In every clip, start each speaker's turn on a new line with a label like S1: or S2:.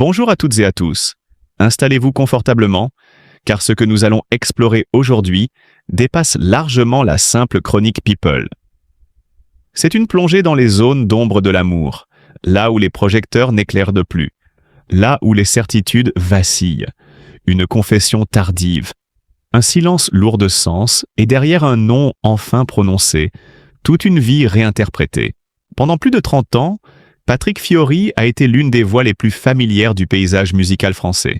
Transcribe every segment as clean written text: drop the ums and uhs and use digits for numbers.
S1: Bonjour à toutes et à tous. Installez-vous confortablement, car ce que nous allons explorer aujourd'hui dépasse largement la simple chronique People. C'est une plongée dans les zones d'ombre de l'amour, là où les projecteurs n'éclairent de plus, là où les certitudes vacillent, une confession tardive, un silence lourd de sens et derrière un nom enfin prononcé, toute une vie réinterprétée. Pendant plus de 30 ans, Patrick Fiori a été l'une des voix les plus familières du paysage musical français.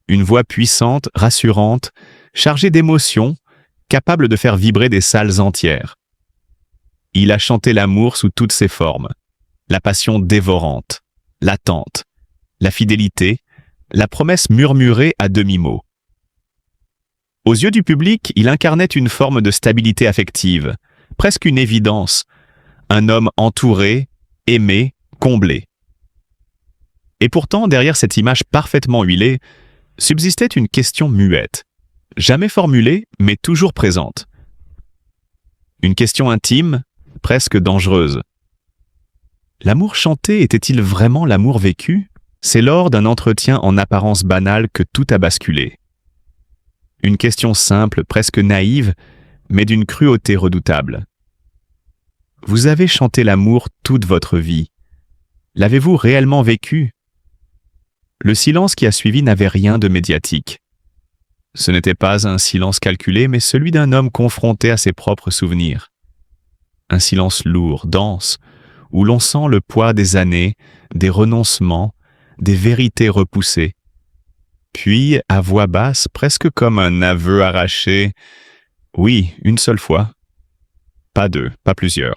S1: Une voix puissante, rassurante, chargée d'émotions, capable de faire vibrer des salles entières. Il a chanté l'amour sous toutes ses formes, la passion dévorante, l'attente, la fidélité, la promesse murmurée à demi-mot. Aux yeux du public, il incarnait une forme de stabilité affective, presque une évidence, un homme entouré, aimé, comblé. Et pourtant, derrière cette image parfaitement huilée, subsistait une question muette, jamais formulée, mais toujours présente. Une question intime, presque dangereuse. L'amour chanté était-il vraiment l'amour vécu? C'est lors d'un entretien en apparence banal que tout a basculé. Une question simple, presque naïve, mais d'une cruauté redoutable. Vous avez chanté l'amour toute votre vie. L'avez-vous réellement vécu? Le silence qui a suivi n'avait rien de médiatique. Ce n'était pas un silence calculé, mais celui d'un homme confronté à ses propres souvenirs. Un silence lourd, dense, où l'on sent le poids des années, des renoncements, des vérités repoussées. Puis, à voix basse, presque comme un aveu arraché, « Oui, une seule fois. » Pas deux, pas plusieurs.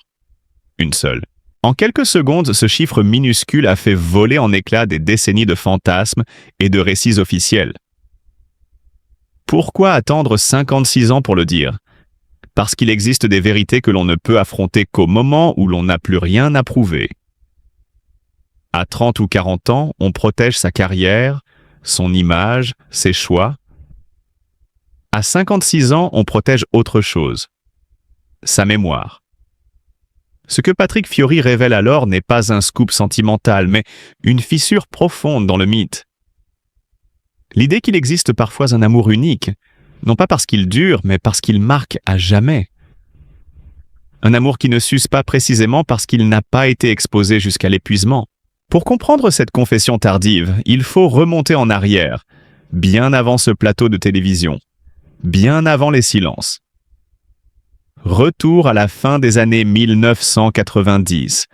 S1: Une seule. En quelques secondes, ce chiffre minuscule a fait voler en éclats des décennies de fantasmes et de récits officiels. Pourquoi attendre 56 ans pour le dire? Parce qu'il existe des vérités que l'on ne peut affronter qu'au moment où l'on n'a plus rien à prouver. À 30 ou 40 ans, on protège sa carrière, son image, ses choix. À 56 ans, on protège autre chose, sa mémoire. Ce que Patrick Fiori révèle alors n'est pas un scoop sentimental, mais une fissure profonde dans le mythe. L'idée qu'il existe parfois un amour unique, non pas parce qu'il dure, mais parce qu'il marque à jamais. Un amour qui ne s'use pas précisément parce qu'il n'a pas été exposé jusqu'à l'épuisement. Pour comprendre cette confession tardive, il faut remonter en arrière, bien avant ce plateau de télévision, bien avant les silences. Retour à la fin des années 1990,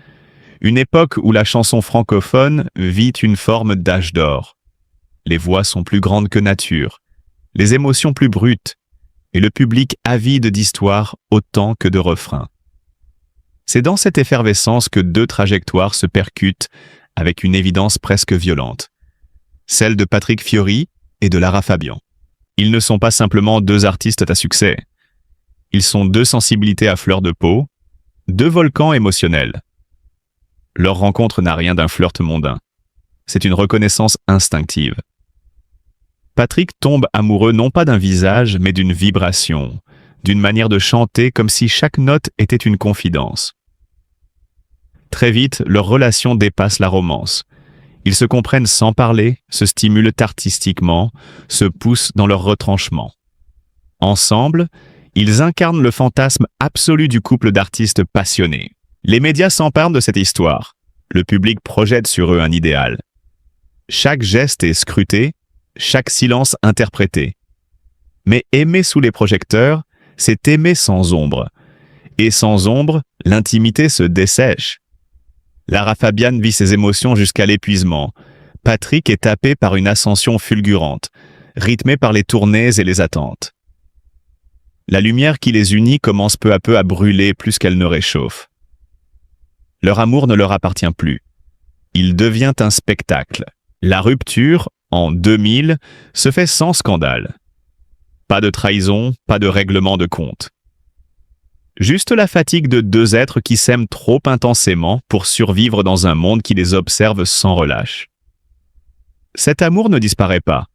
S1: une époque où la chanson francophone vit une forme d'âge d'or. Les voix sont plus grandes que nature, les émotions plus brutes, et le public avide d'histoires autant que de refrains. C'est dans cette effervescence que deux trajectoires se percutent avec une évidence presque violente, celle de Patrick Fiori et de Lara Fabian. Ils ne sont pas simplement deux artistes à succès. Ils sont deux sensibilités à fleur de peau, deux volcans émotionnels. Leur rencontre n'a rien d'un flirt mondain. C'est une reconnaissance instinctive. Patrick tombe amoureux non pas d'un visage, mais d'une vibration, d'une manière de chanter comme si chaque note était une confidence. Très vite, leur relation dépasse la romance. Ils se comprennent sans parler, se stimulent artistiquement, se poussent dans leur retranchement. Ensemble, ils incarnent le fantasme absolu du couple d'artistes passionnés. Les médias s'emparent de cette histoire. Le public projette sur eux un idéal. Chaque geste est scruté, chaque silence interprété. Mais aimer sous les projecteurs, c'est aimer sans ombre. Et sans ombre, l'intimité se dessèche. Lara Fabian vit ses émotions jusqu'à l'épuisement. Patrick est happé par une ascension fulgurante, rythmée par les tournées et les attentes. La lumière qui les unit commence peu à peu à brûler plus qu'elle ne réchauffe. Leur amour ne leur appartient plus. Il devient un spectacle. La rupture, en 2000, se fait sans scandale. Pas de trahison, pas de règlement de compte. Juste la fatigue de deux êtres qui s'aiment trop intensément pour survivre dans un monde qui les observe sans relâche. Cet amour ne disparaît pas.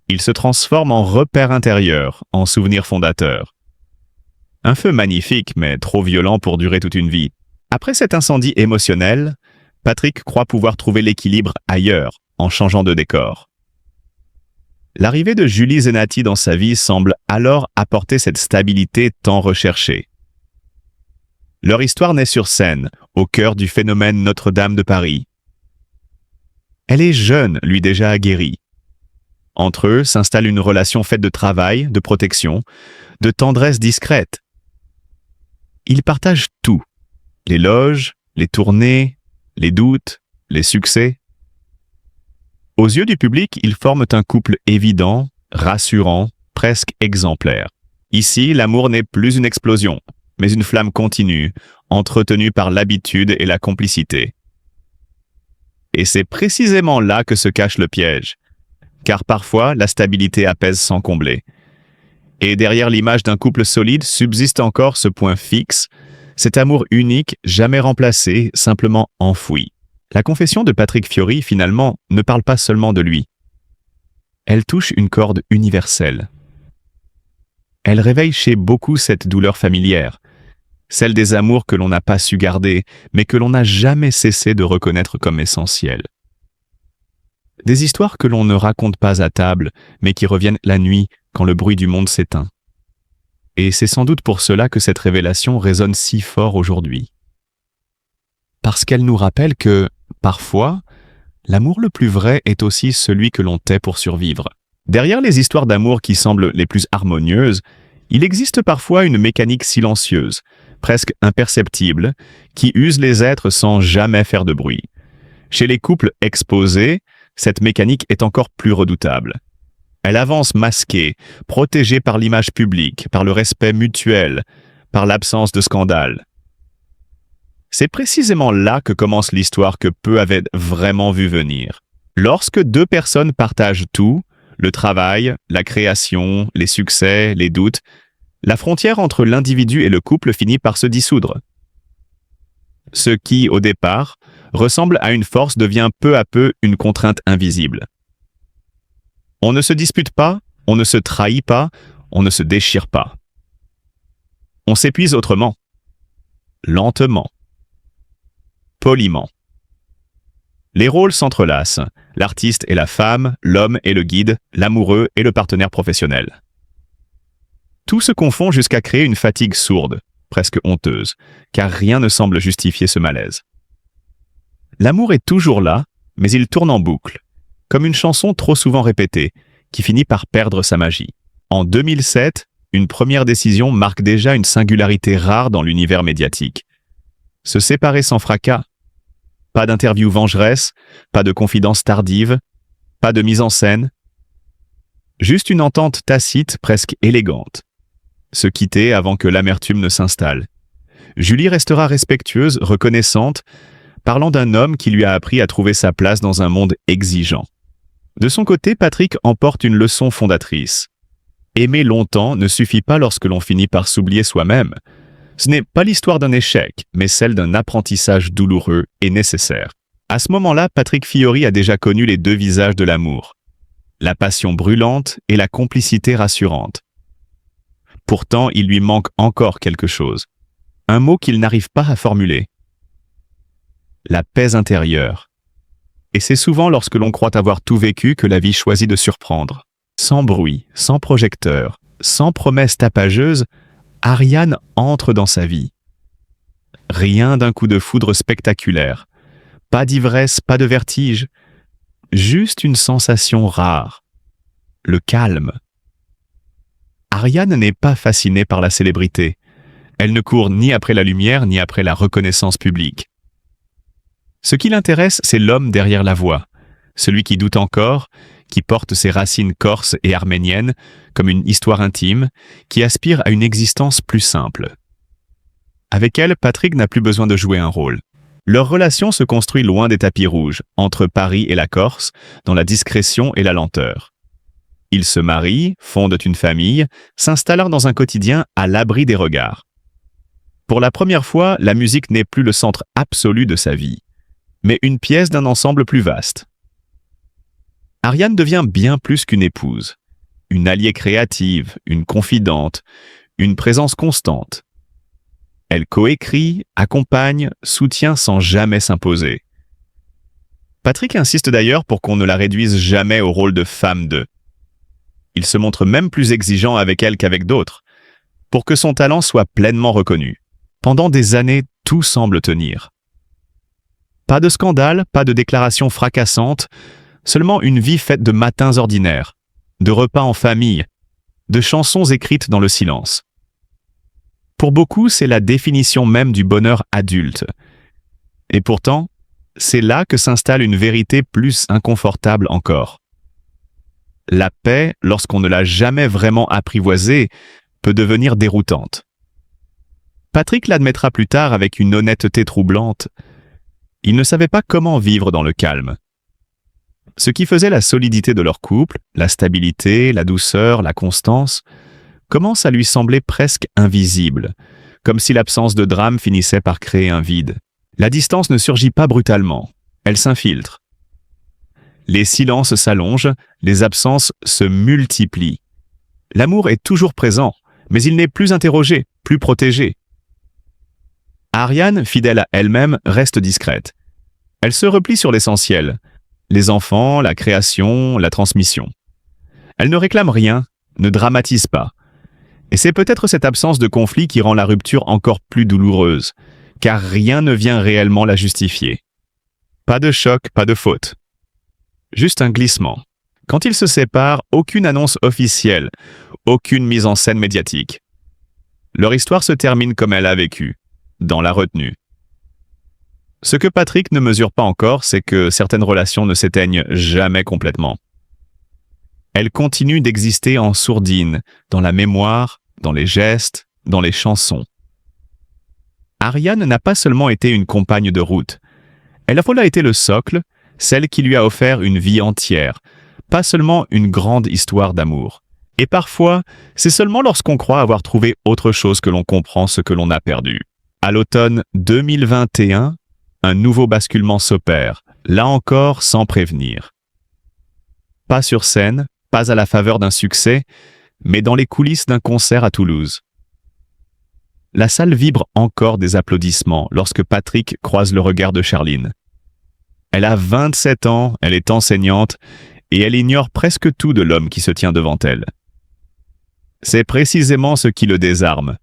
S1: Il se transforme en repère intérieur, en souvenir fondateur. Un feu magnifique, mais trop violent pour durer toute une vie. Après cet incendie émotionnel, Patrick croit pouvoir trouver l'équilibre ailleurs, en changeant de décor. L'arrivée de Julie Zenati dans sa vie semble alors apporter cette stabilité tant recherchée. Leur histoire naît sur scène, au cœur du phénomène Notre-Dame de Paris. Elle est jeune, lui déjà aguerrie. Entre eux s'installe une relation faite de travail, de protection, de tendresse discrète. Ils partagent tout. L'éloge, les tournées, les doutes, les succès. Aux yeux du public, ils forment un couple évident, rassurant, presque exemplaire. Ici, l'amour n'est plus une explosion, mais une flamme continue, entretenue par l'habitude et la complicité. Et c'est précisément là que se cache le piège, car parfois la stabilité apaise sans combler. Et derrière l'image d'un couple solide subsiste encore ce point fixe, cet amour unique, jamais remplacé, simplement enfoui. La confession de Patrick Fiori, finalement, ne parle pas seulement de lui. Elle touche une corde universelle. Elle réveille chez beaucoup cette douleur familière, celle des amours que l'on n'a pas su garder, mais que l'on n'a jamais cessé de reconnaître comme essentielles. Des histoires que l'on ne raconte pas à table, mais qui reviennent la nuit quand le bruit du monde s'éteint. Et c'est sans doute pour cela que cette révélation résonne si fort aujourd'hui. Parce qu'elle nous rappelle que, parfois, l'amour le plus vrai est aussi celui que l'on tait pour survivre. Derrière les histoires d'amour qui semblent les plus harmonieuses, il existe parfois une mécanique silencieuse, presque imperceptible, qui use les êtres sans jamais faire de bruit. Chez les couples exposés, cette mécanique est encore plus redoutable. Elle avance masquée, protégée par l'image publique, par le respect mutuel, par l'absence de scandale. C'est précisément là que commence l'histoire que peu avaient vraiment vu venir. Lorsque deux personnes partagent tout, le travail, la création, les succès, les doutes, la frontière entre l'individu et le couple finit par se dissoudre. Ce qui, au départ, ressemble à une force devient peu à peu une contrainte invisible. On ne se dispute pas, on ne se trahit pas, on ne se déchire pas. On s'épuise autrement, lentement, poliment. Les rôles s'entrelacent, l'artiste et la femme, l'homme et le guide, l'amoureux et le partenaire professionnel. Tout se confond jusqu'à créer une fatigue sourde, presque honteuse, car rien ne semble justifier ce malaise. L'amour est toujours là, mais il tourne en boucle, comme une chanson trop souvent répétée, qui finit par perdre sa magie. En 2007, une première décision marque déjà une singularité rare dans l'univers médiatique. Se séparer sans fracas. Pas d'interview vengeresse, pas de confidence tardive, pas de mise en scène. Juste une entente tacite, presque élégante. Se quitter avant que l'amertume ne s'installe. Julie restera respectueuse, reconnaissante, parlant d'un homme qui lui a appris à trouver sa place dans un monde exigeant. De son côté, Patrick emporte une leçon fondatrice. Aimer longtemps ne suffit pas lorsque l'on finit par s'oublier soi-même. Ce n'est pas l'histoire d'un échec, mais celle d'un apprentissage douloureux et nécessaire. À ce moment-là, Patrick Fiori a déjà connu les deux visages de l'amour. La passion brûlante et la complicité rassurante. Pourtant, il lui manque encore quelque chose. Un mot qu'il n'arrive pas à formuler. La paix intérieure. Et c'est souvent lorsque l'on croit avoir tout vécu que la vie choisit de surprendre. Sans bruit, sans projecteur, sans promesse tapageuse, Ariane entre dans sa vie. Rien d'un coup de foudre spectaculaire. Pas d'ivresse, pas de vertige. Juste une sensation rare. Le calme. Ariane n'est pas fascinée par la célébrité. Elle ne court ni après la lumière ni après la reconnaissance publique. Ce qui l'intéresse, c'est l'homme derrière la voix, celui qui doute encore, qui porte ses racines corses et arméniennes comme une histoire intime, qui aspire à une existence plus simple. Avec elle, Patrick n'a plus besoin de jouer un rôle. Leur relation se construit loin des tapis rouges, entre Paris et la Corse, dans la discrétion et la lenteur. Ils se marient, fondent une famille, s'installant dans un quotidien à l'abri des regards. Pour la première fois, la musique n'est plus le centre absolu de sa vie, mais une pièce d'un ensemble plus vaste. Ariane devient bien plus qu'une épouse, une alliée créative, une confidente, une présence constante. Elle coécrit, accompagne, soutient sans jamais s'imposer. Patrick insiste d'ailleurs pour qu'on ne la réduise jamais au rôle de femme de. Il se montre même plus exigeant avec elle qu'avec d'autres, pour que son talent soit pleinement reconnu. Pendant des années, tout semble tenir. Pas de scandale, pas de déclarations fracassantes, seulement une vie faite de matins ordinaires, de repas en famille, de chansons écrites dans le silence. Pour beaucoup, c'est la définition même du bonheur adulte. Et pourtant, c'est là que s'installe une vérité plus inconfortable encore. La paix, lorsqu'on ne l'a jamais vraiment apprivoisée, peut devenir déroutante. Patrick l'admettra plus tard avec une honnêteté troublante. Il ne savait pas comment vivre dans le calme. Ce qui faisait la solidité de leur couple, la stabilité, la douceur, la constance, commence à lui sembler presque invisible, comme si l'absence de drame finissait par créer un vide. La distance ne surgit pas brutalement, elle s'infiltre. Les silences s'allongent, les absences se multiplient. L'amour est toujours présent, mais il n'est plus interrogé, plus protégé. Ariane, fidèle à elle-même, reste discrète. Elle se replie sur l'essentiel, les enfants, la création, la transmission. Elle ne réclame rien, ne dramatise pas. Et c'est peut-être cette absence de conflit qui rend la rupture encore plus douloureuse, car rien ne vient réellement la justifier. Pas de choc, pas de faute. Juste un glissement. Quand ils se séparent, aucune annonce officielle, aucune mise en scène médiatique. Leur histoire se termine comme elle a vécu, dans la retenue. Ce que Patrick ne mesure pas encore, c'est que certaines relations ne s'éteignent jamais complètement. Elles continuent d'exister en sourdine, dans la mémoire, dans les gestes, dans les chansons. Ariane n'a pas seulement été une compagne de route. Elle a été le socle, celle qui lui a offert une vie entière, pas seulement une grande histoire d'amour. Et parfois, c'est seulement lorsqu'on croit avoir trouvé autre chose que l'on comprend ce que l'on a perdu. À l'automne 2021, un nouveau basculement s'opère, là encore sans prévenir. Pas sur scène, pas à la faveur d'un succès, mais dans les coulisses d'un concert à Toulouse. La salle vibre encore des applaudissements lorsque Patrick croise le regard de Charline. Elle a 27 ans, elle est enseignante, et elle ignore presque tout de l'homme qui se tient devant elle. C'est précisément ce qui le désarme.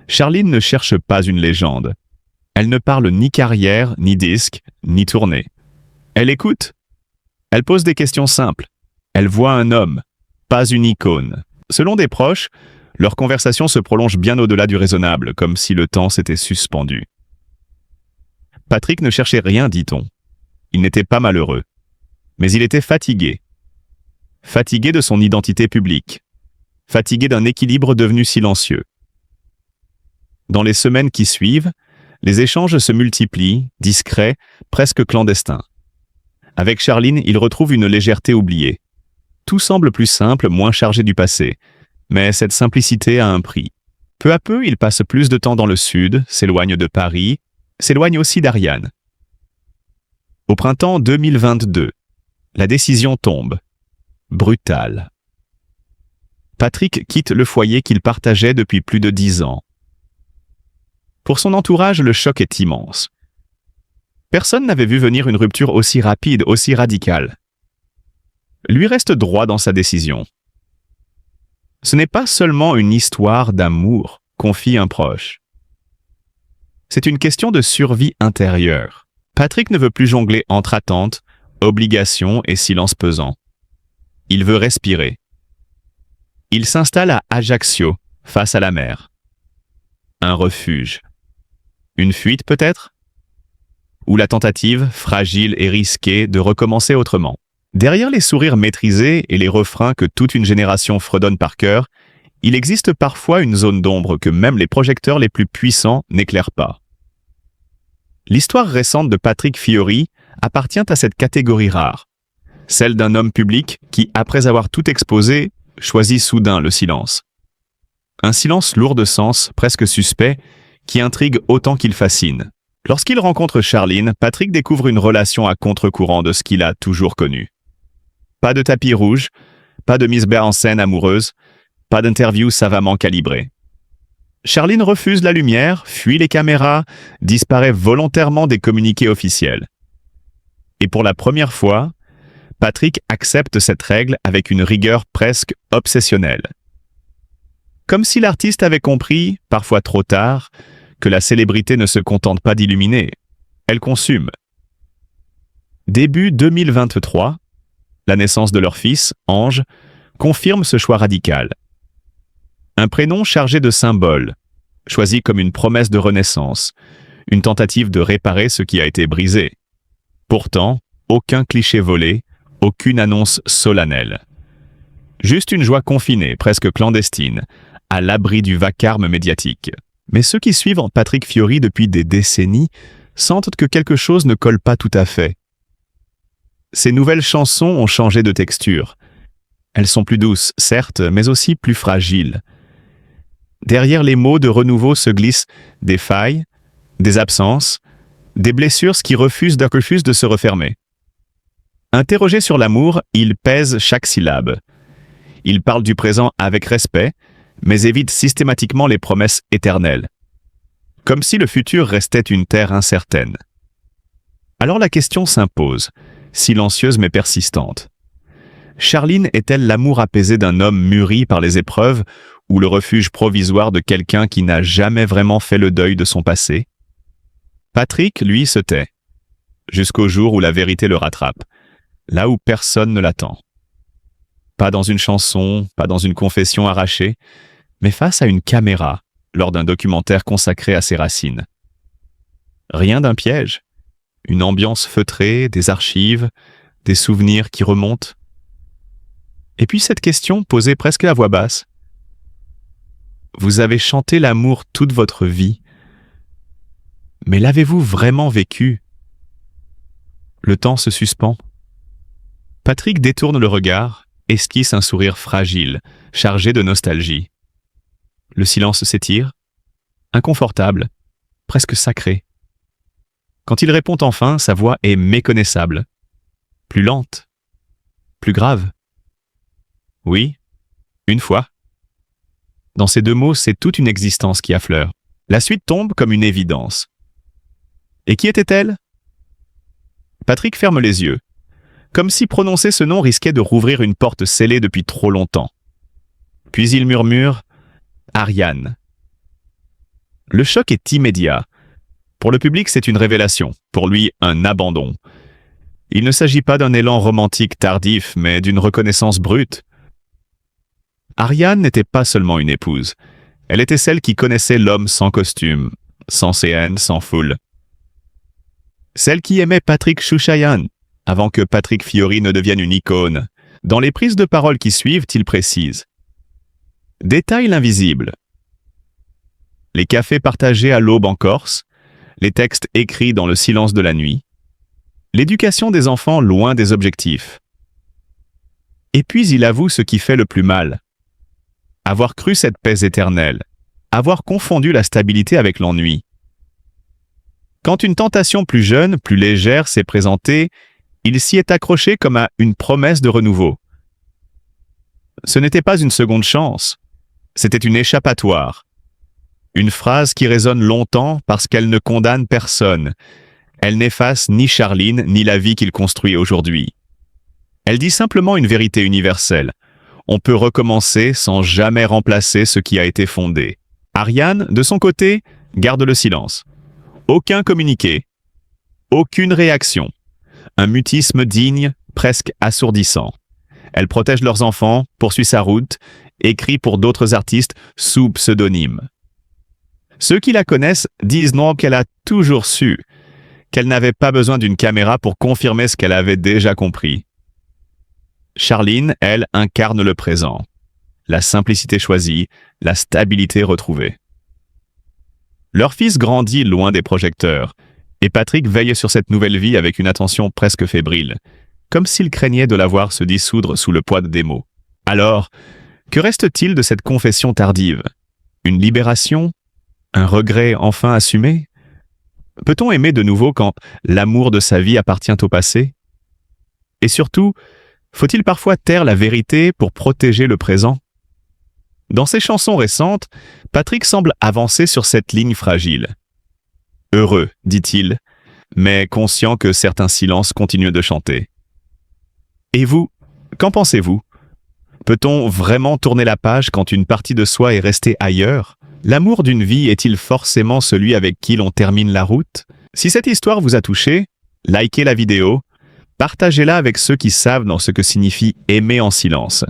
S1: Charline ne cherche pas une légende. Elle ne parle ni carrière, ni disque, ni tournée. Elle écoute. Elle pose des questions simples. Elle voit un homme, pas une icône. Selon des proches, leur conversation se prolonge bien au-delà du raisonnable, comme si le temps s'était suspendu. Patrick ne cherchait rien, dit-on. Il n'était pas malheureux. Mais il était fatigué. Fatigué de son identité publique. Fatigué d'un équilibre devenu silencieux. Dans les semaines qui suivent, les échanges se multiplient, discrets, presque clandestins. Avec Charline, il retrouve une légèreté oubliée. Tout semble plus simple, moins chargé du passé. Mais cette simplicité a un prix. Peu à peu, il passe plus de temps dans le sud, s'éloigne de Paris, s'éloigne aussi d'Ariane. Au printemps 2022, la décision tombe. Brutale. Patrick quitte le foyer qu'il partageait depuis plus de 10 ans. Pour son entourage, le choc est immense. Personne n'avait vu venir une rupture aussi rapide, aussi radicale. Lui reste droit dans sa décision. Ce n'est pas seulement une histoire d'amour, confie un proche. C'est une question de survie intérieure. Patrick ne veut plus jongler entre attente, obligation et silence pesant. Il veut respirer. Il s'installe à Ajaccio, face à la mer. Un refuge. Une fuite peut-être? Ou la tentative, fragile et risquée, de recommencer autrement. Derrière les sourires maîtrisés et les refrains que toute une génération fredonne par cœur, il existe parfois une zone d'ombre que même les projecteurs les plus puissants n'éclairent pas. L'histoire récente de Patrick Fiori appartient à cette catégorie rare, celle d'un homme public qui, après avoir tout exposé, choisit soudain le silence. Un silence lourd de sens, presque suspect, qui intrigue autant qu'il fascine. Lorsqu'il rencontre Charline, Patrick découvre une relation à contre-courant de ce qu'il a toujours connu. Pas de tapis rouge, pas de mise en scène amoureuse, pas d'interview savamment calibrée. Charline refuse la lumière, fuit les caméras, disparaît volontairement des communiqués officiels. Et pour la première fois, Patrick accepte cette règle avec une rigueur presque obsessionnelle. Comme si l'artiste avait compris, parfois trop tard, que la célébrité ne se contente pas d'illuminer, elle consume. Début 2023, la naissance de leur fils, Ange, confirme ce choix radical. Un prénom chargé de symboles, choisi comme une promesse de renaissance, une tentative de réparer ce qui a été brisé. Pourtant, aucun cliché volé, aucune annonce solennelle. Juste une joie confinée, presque clandestine, à l'abri du vacarme médiatique. Mais ceux qui suivent Patrick Fiori depuis des décennies sentent que quelque chose ne colle pas tout à fait. Ces nouvelles chansons ont changé de texture. Elles sont plus douces, certes, mais aussi plus fragiles. Derrière les mots de renouveau se glissent des failles, des absences, des blessures qui refusent de se refermer. Interrogé sur l'amour, il pèse chaque syllabe. Il parle du présent avec respect, mais évite systématiquement les promesses éternelles. Comme si le futur restait une terre incertaine. Alors la question s'impose, silencieuse mais persistante. Charline est-elle l'amour apaisé d'un homme mûri par les épreuves ou le refuge provisoire de quelqu'un qui n'a jamais vraiment fait le deuil de son passé? Patrick, lui, se tait, jusqu'au jour où la vérité le rattrape, là où personne ne l'attend. Pas dans une chanson, pas dans une confession arrachée, mais face à une caméra, lors d'un documentaire consacré à ses racines. Rien d'un piège, une ambiance feutrée, des archives, des souvenirs qui remontent. Et puis cette question posée presque à voix basse. Vous avez chanté l'amour toute votre vie, mais l'avez-vous vraiment vécu? Le temps se suspend. Patrick détourne le regard, esquisse un sourire fragile, chargé de nostalgie. Le silence s'étire, inconfortable, presque sacré. Quand il répond enfin, sa voix est méconnaissable, plus lente, plus grave. Oui, une fois. Dans ces deux mots, c'est toute une existence qui affleure. La suite tombe comme une évidence. Et qui était-elle? Patrick ferme les yeux, comme si prononcer ce nom risquait de rouvrir une porte scellée depuis trop longtemps. Puis il murmure « Ariane ». Le choc est immédiat. Pour le public, c'est une révélation. Pour lui, un abandon. Il ne s'agit pas d'un élan romantique tardif, mais d'une reconnaissance brute. Ariane n'était pas seulement une épouse. Elle était celle qui connaissait l'homme sans costume, sans CN, sans foule. Celle qui aimait Patrick Chouchayan, avant que Patrick Fiori ne devienne une icône. Dans les prises de parole qui suivent, il précise. Détail l'invisible. Les cafés partagés à l'aube en Corse, les textes écrits dans le silence de la nuit, l'éducation des enfants loin des objectifs. Et puis il avoue ce qui fait le plus mal. Avoir cru cette paix éternelle, avoir confondu la stabilité avec l'ennui. Quand une tentation plus jeune, plus légère s'est présentée, il s'y est accroché comme à une promesse de renouveau. Ce n'était pas une seconde chance, c'était une échappatoire. Une phrase qui résonne longtemps parce qu'elle ne condamne personne. Elle n'efface ni Charline ni la vie qu'il construit aujourd'hui. Elle dit simplement une vérité universelle. On peut recommencer sans jamais remplacer ce qui a été fondé. Ariane, de son côté, garde le silence. Aucun communiqué, aucune réaction. Un mutisme digne, presque assourdissant. Elle protège leurs enfants, poursuit sa route, écrit pour d'autres artistes sous pseudonyme. Ceux qui la connaissent disent non qu'elle a toujours su, qu'elle n'avait pas besoin d'une caméra pour confirmer ce qu'elle avait déjà compris. Charline, elle, incarne le présent. La simplicité choisie, la stabilité retrouvée. Leur fils grandit loin des projecteurs, et Patrick veille sur cette nouvelle vie avec une attention presque fébrile, comme s'il craignait de la voir se dissoudre sous le poids des mots. Alors, que reste-t-il de cette confession tardive? Une libération? Un regret enfin assumé? Peut-on aimer de nouveau quand l'amour de sa vie appartient au passé? Et surtout, faut-il parfois taire la vérité pour protéger le présent? Dans ses chansons récentes, Patrick semble avancer sur cette ligne fragile. Heureux, dit-il, mais conscient que certains silences continuent de chanter. Et vous, qu'en pensez-vous? Peut-on vraiment tourner la page quand une partie de soi est restée ailleurs? L'amour d'une vie est-il forcément celui avec qui l'on termine la route? Si cette histoire vous a touché, likez la vidéo, partagez-la avec ceux qui savent dans ce que signifie aimer en silence.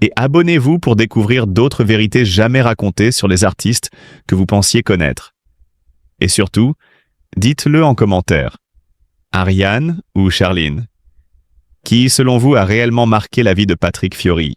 S1: Et abonnez-vous pour découvrir d'autres vérités jamais racontées sur les artistes que vous pensiez connaître. Et surtout, dites-le en commentaire. Ariane ou Charline? Qui, selon vous, a réellement marqué la vie de Patrick Fiori?